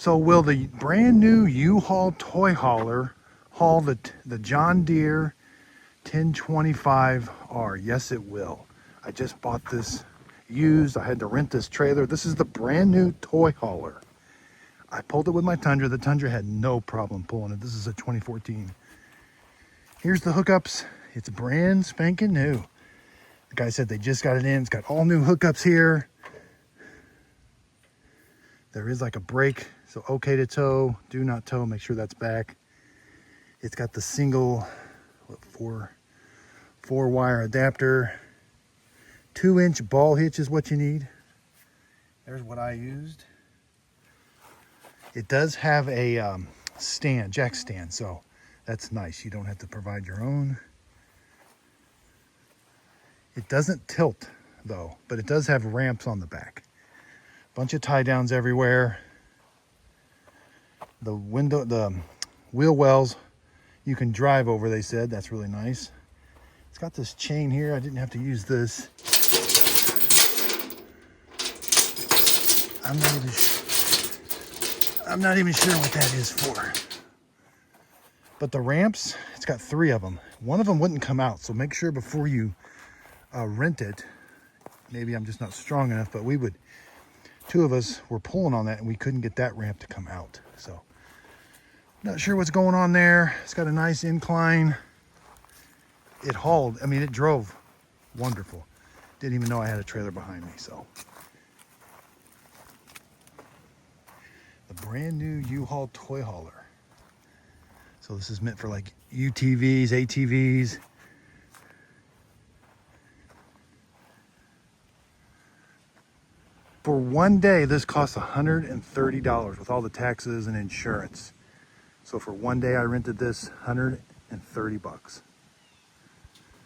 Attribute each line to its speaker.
Speaker 1: So will the brand new U-HAL toy hauler haul the John Deere 1025R? Yes, it will. I just bought this used. I had to rent this trailer. This is the brand new toy hauler. I pulled it with my Tundra. The Tundra had no problem pulling it. This is a 2014. Here's the hookups. It's brand spanking new. The guy said they just got it in. It's got all new hookups here. There is like a brake, so okay to tow, do not tow, make sure that's back. It's got the single, four wire adapter. 2-inch ball hitch is what you need. There's what I used. It does have a stand, jack stand, so that's nice. You don't have to provide your own. It doesn't tilt though, but it does have ramps on the back. Bunch of tie downs everywhere. The wheel wells you can drive over, they said. That's really nice. It's got this chain here. I didn't have to use this. I'm not even sure what that is for. But the ramps, it's got 3 of them. One of them wouldn't come out, so make sure before you rent it. Maybe I'm just not strong enough, but 2 of us were pulling on that and we couldn't get that ramp to come out. So not sure what's going on there. It's got a nice incline. It hauled, I mean, it drove wonderful. Didn't even know I had a trailer behind me. So the brand new U-HAL toy hauler. So this is meant for like UTVs, ATVs. For one day, this costs $130 with all the taxes and insurance. So for one day, I rented this, $130.